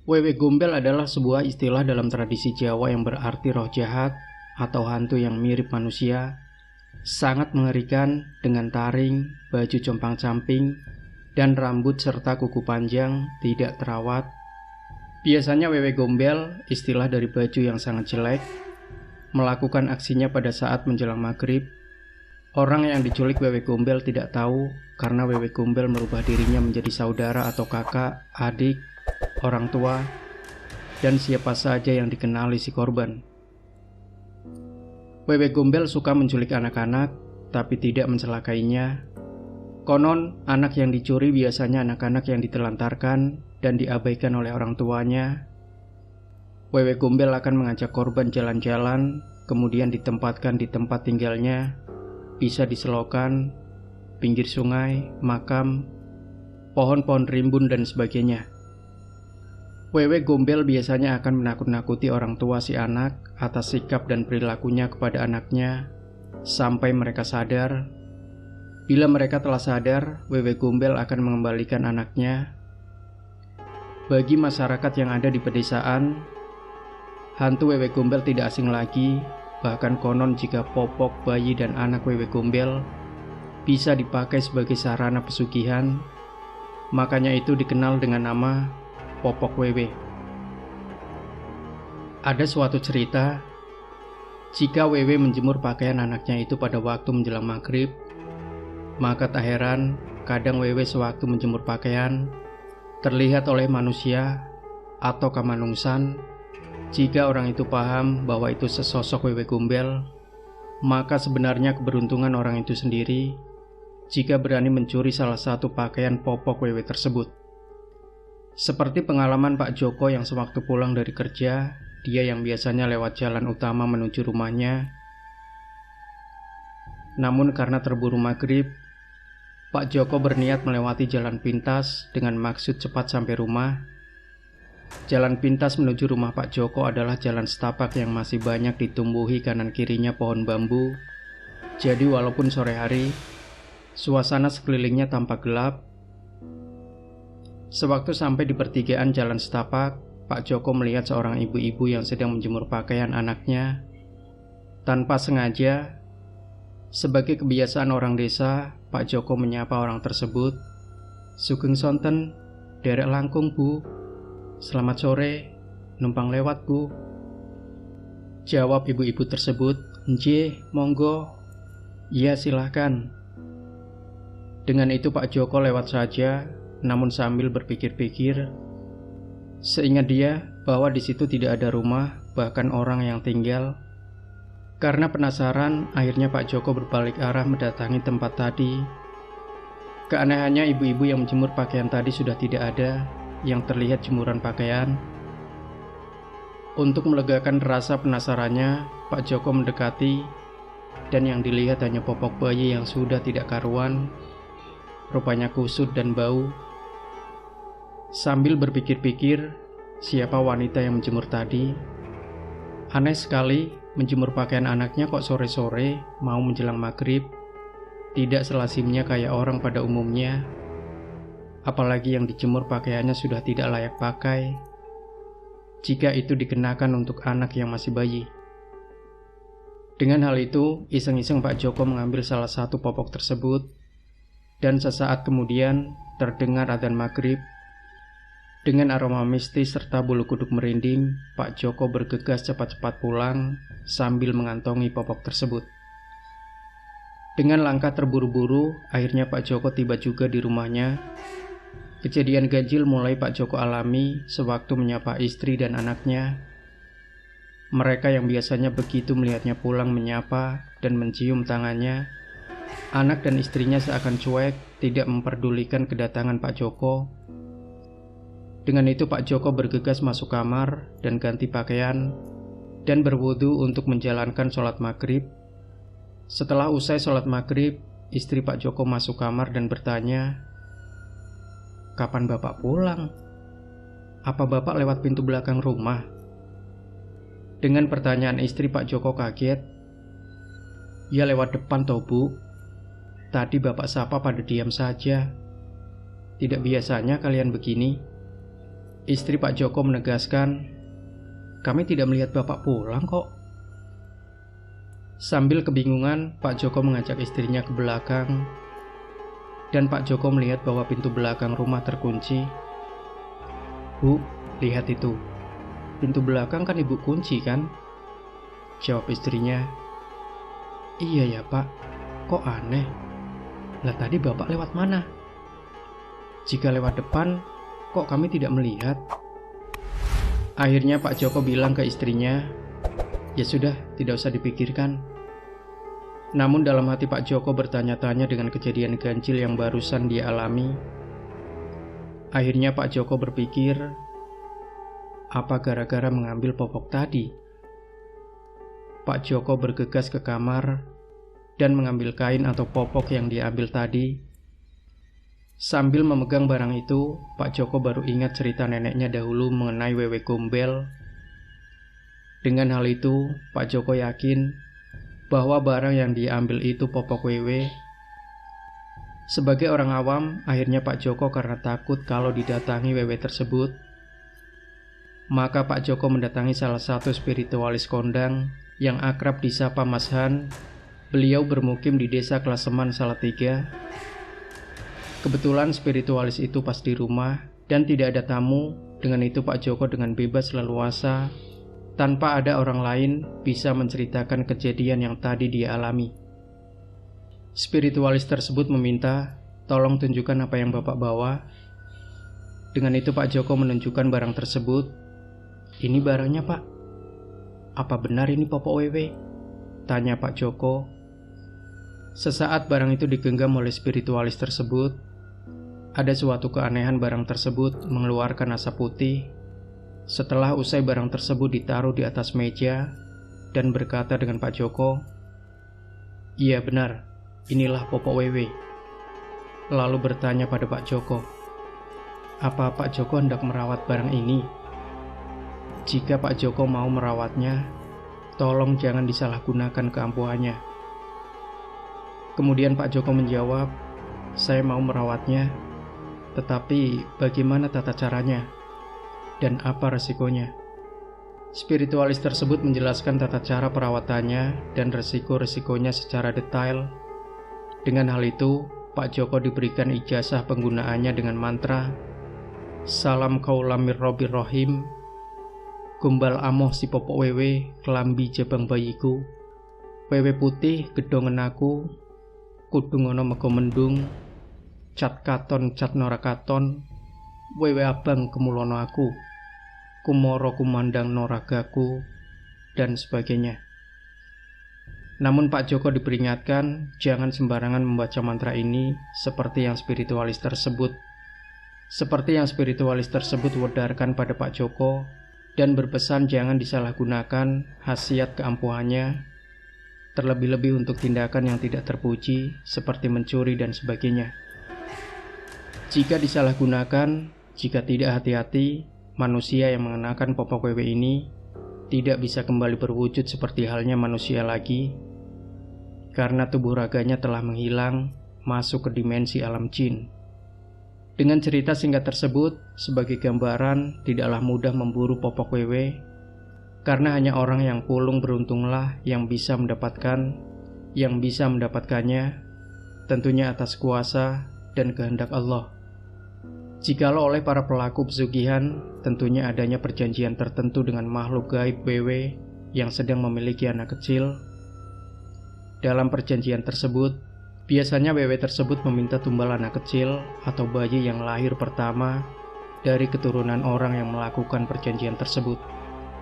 Wewe Gombel adalah sebuah istilah dalam tradisi Jawa yang berarti roh jahat atau hantu yang mirip manusia, sangat mengerikan dengan taring, baju compang-camping, dan rambut serta kuku panjang tidak terawat. Biasanya Wewe Gombel, istilah dari baju yang sangat jelek, melakukan aksinya pada saat menjelang maghrib. Orang yang diculik Wewe Gombel tidak tahu karena Wewe Gombel merubah dirinya menjadi saudara atau kakak, adik, orang tua, dan siapa saja yang dikenali si korban. Wewe Gombel suka menculik anak-anak, tapi tidak mencelakainya. Konon, anak yang dicuri biasanya anak-anak yang ditelantarkan dan diabaikan oleh orang tuanya. Wewe Gombel akan mengajak korban jalan-jalan, kemudian ditempatkan di tempat tinggalnya, bisa di selokan, pinggir sungai, makam, pohon-pohon rimbun, dan sebagainya. Wewe Gombel biasanya akan menakut-nakuti orang tua si anak atas sikap dan perilakunya kepada anaknya sampai mereka sadar. Bila mereka telah sadar, Wewe Gombel akan mengembalikan anaknya. Bagi masyarakat yang ada di pedesaan, hantu Wewe Gombel tidak asing lagi. Bahkan konon jika popok, bayi, dan anak Wewe Gombel bisa dipakai sebagai sarana pesugihan, makanya itu dikenal dengan nama popok Wewe. Ada suatu cerita, jika Wewe menjemur pakaian anaknya itu pada waktu menjelang maghrib, maka tak heran kadang Wewe sewaktu menjemur pakaian terlihat oleh manusia atau kamanungsan. Jika orang itu paham bahwa itu sesosok Wewe Gombel, maka sebenarnya keberuntungan orang itu sendiri jika berani mencuri salah satu pakaian popok Wewe tersebut. Seperti pengalaman Pak Joko yang sewaktu pulang dari kerja, dia yang biasanya lewat jalan utama menuju rumahnya. Namun karena terburu maghrib, Pak Joko berniat melewati jalan pintas dengan maksud cepat sampai rumah. Jalan pintas menuju rumah Pak Joko adalah jalan setapak yang masih banyak ditumbuhi kanan kirinya pohon bambu. Jadi walaupun sore hari, suasana sekelilingnya tampak gelap. Sewaktu sampai di pertigaan jalan setapak, Pak Joko melihat seorang ibu-ibu yang sedang menjemur pakaian anaknya. Tanpa sengaja, sebagai kebiasaan orang desa, Pak Joko menyapa orang tersebut. "Sugeng sonten, derek langkung bu. Selamat sore, numpang lewat bu." Jawab ibu-ibu tersebut, "Nggih, monggo." "Iya, silahkan." Dengan itu Pak Joko lewat saja, namun sambil berpikir-pikir. Seingat dia bahwa di situ tidak ada rumah, bahkan orang yang tinggal. Karena penasaran, akhirnya Pak Joko berbalik arah mendatangi tempat tadi. Keanehannya, ibu-ibu yang menjemur pakaian tadi sudah tidak ada. Yang terlihat jemuran pakaian. Untuk melegakan rasa penasarannya, Pak Joko mendekati, dan yang dilihat hanya popok bayi yang sudah tidak karuan, rupanya kusut dan bau. Sambil berpikir-pikir, siapa wanita yang menjemur tadi? Aneh sekali, menjemur pakaian anaknya kok sore-sore mau menjelang maghrib. Tidak selazimnya kayak orang pada umumnya. Apalagi yang dijemur pakaiannya sudah tidak layak pakai, jika itu dikenakan untuk anak yang masih bayi. Dengan hal itu, iseng-iseng Pak Joko mengambil salah satu popok tersebut, dan sesaat kemudian terdengar adzan maghrib. Dengan aroma mistis serta bulu kuduk merinding, Pak Joko bergegas cepat-cepat pulang sambil mengantongi popok tersebut. Dengan langkah terburu-buru, akhirnya Pak Joko tiba juga di rumahnya. Kejadian ganjil mulai Pak Joko alami sewaktu menyapa istri dan anaknya. Mereka yang biasanya begitu melihatnya pulang menyapa dan mencium tangannya, anak dan istrinya seakan cuek, tidak memperdulikan kedatangan Pak Joko. Dengan itu Pak Joko bergegas masuk kamar dan ganti pakaian dan berwudu untuk menjalankan sholat maghrib. Setelah usai sholat maghrib, istri Pak Joko masuk kamar dan bertanya, "Kapan Bapak pulang? Apa Bapak lewat pintu belakang rumah?" Dengan pertanyaan istri, Pak Joko kaget. "Ya lewat depan toh bu. Tadi Bapak sapa pada diam saja. Tidak biasanya kalian begini." Istri Pak Joko menegaskan, "Kami tidak melihat Bapak pulang kok." Sambil kebingungan, Pak Joko mengajak istrinya ke belakang, dan Pak Joko melihat bahwa pintu belakang rumah terkunci. "Bu, lihat itu. Pintu belakang kan Ibu kunci kan?" jawab istrinya. "Iya ya Pak, kok aneh. Lah tadi Bapak lewat mana? Jika lewat depan, kok kami tidak melihat?" Akhirnya Pak Joko bilang ke istrinya, "Ya sudah, tidak usah dipikirkan." Namun dalam hati Pak Joko bertanya-tanya dengan kejadian ganjil yang barusan dia alami. Akhirnya Pak Joko berpikir, apa gara-gara mengambil popok tadi? Pak Joko bergegas ke kamar dan mengambil kain atau popok yang diambil tadi. Sambil memegang barang itu, Pak Joko baru ingat cerita neneknya dahulu mengenai wewe gombel. Dengan hal itu, Pak Joko yakin bahwa barang yang diambil itu popok wewe. Sebagai orang awam, akhirnya Pak Joko karena takut kalau didatangi wewe tersebut, maka Pak Joko mendatangi salah satu spiritualis kondang yang akrab disapa Mas Han. Beliau bermukim di desa Klaseman Salatiga. Kebetulan spiritualis itu pas di rumah dan tidak ada tamu. Dengan itu Pak Joko dengan bebas leluasa, tanpa ada orang lain, bisa menceritakan kejadian yang tadi dia alami. Spiritualis tersebut meminta, "Tolong tunjukkan apa yang Bapak bawa." Dengan itu Pak Joko menunjukkan barang tersebut. "Ini barangnya Pak." "Apa benar ini popok wewe?" tanya Pak Joko. Sesaat barang itu digenggam oleh spiritualis tersebut. Ada suatu keanehan barang tersebut mengeluarkan asap putih. Setelah usai barang tersebut ditaruh di atas meja dan berkata dengan Pak Joko, "Iya benar, inilah popok wewe." Lalu bertanya pada Pak Joko, "Apa Pak Joko hendak merawat barang ini? Jika Pak Joko mau merawatnya, tolong jangan disalahgunakan keampuhannya." Kemudian Pak Joko menjawab, "Saya mau merawatnya, tetapi bagaimana tata caranya? Dan apa resikonya?" Spiritualis tersebut menjelaskan tata cara perawatannya dan resiko-resikonya secara detail. Dengan hal itu, Pak Joko diberikan ijazah penggunaannya dengan mantra, "Salam kaulamir robir rohim, gombal amoh si popok wewe, kelambi jabang bayiku, wewe putih gedongen aku, kudungono mego mendung, cat katon cat norakaton, wewe abang kemulono aku, kumoro kumandang noragaku," dan sebagainya. Namun Pak Joko diperingatkan jangan sembarangan membaca mantra ini seperti yang spiritualis tersebut wedarkan pada Pak Joko, dan berpesan jangan disalahgunakan khasiat keampuhannya, terlebih-lebih untuk tindakan yang tidak terpuji seperti mencuri dan sebagainya. Jika disalahgunakan, jika tidak hati-hati, manusia yang mengenakan popok wewe ini tidak bisa kembali berwujud seperti halnya manusia lagi, karena tubuh raganya telah menghilang masuk ke dimensi alam jin. Dengan cerita singkat tersebut, sebagai gambaran, tidaklah mudah memburu popok wewe, karena hanya orang yang pulung beruntunglah yang bisa mendapatkannya, tentunya atas kuasa dan kehendak Allah. Jikalau oleh para pelaku pesugihan, tentunya adanya perjanjian tertentu dengan makhluk gaib wewe yang sedang memiliki anak kecil. Dalam perjanjian tersebut, biasanya wewe tersebut meminta tumbal anak kecil atau bayi yang lahir pertama dari keturunan orang yang melakukan perjanjian tersebut.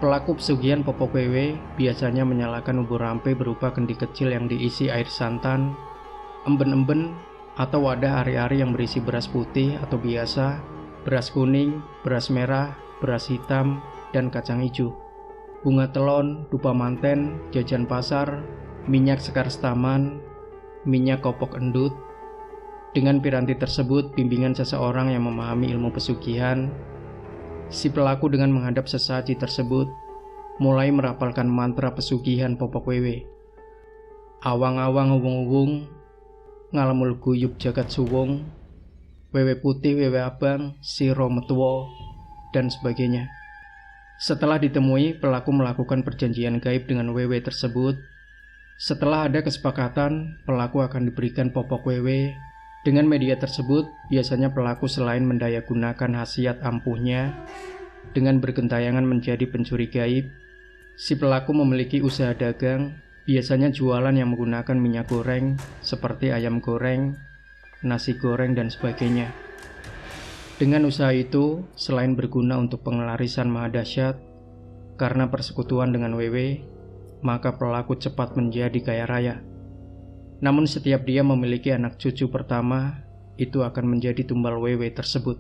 Pelaku pesugihan popok wewe biasanya menyalakan ubur rampe berupa kendi kecil yang diisi air santan, emben-emben, atau wadah ari-ari yang berisi beras putih atau biasa, beras kuning, beras merah, beras hitam, dan kacang hijau, bunga telon, dupa manten, jajan pasar, minyak sekar staman, minyak kopok endut. Dengan piranti tersebut, bimbingan seseorang yang memahami ilmu pesugihan, si pelaku dengan menghadap sesaji tersebut mulai merapalkan mantra pesugihan popok wewe. Awang-awang uwung-uwung, ngalamul guyub jagat suwung, wewe putih wewe abang siro metuwo, dan sebagainya. Setelah ditemui, pelaku melakukan perjanjian gaib dengan WW tersebut. Setelah ada kesepakatan, pelaku akan diberikan popok WW. Dengan media tersebut, biasanya pelaku selain mendayagunakan khasiat ampuhnya dengan bergentayangan menjadi pencuri gaib, si pelaku memiliki usaha dagang, biasanya jualan yang menggunakan minyak goreng seperti ayam goreng, nasi goreng, dan sebagainya. Dengan usaha itu, selain berguna untuk pengelarisan maha dahsyat, karena persekutuan dengan WW, maka pelaku cepat menjadi kaya raya. Namun setiap dia memiliki anak cucu pertama, itu akan menjadi tumbal WW tersebut.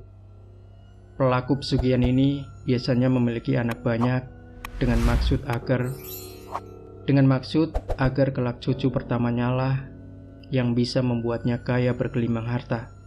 Pelaku pesugihan ini biasanya memiliki anak banyak dengan maksud agar kelak cucu pertamanya lah yang bisa membuatnya kaya bergelimang harta.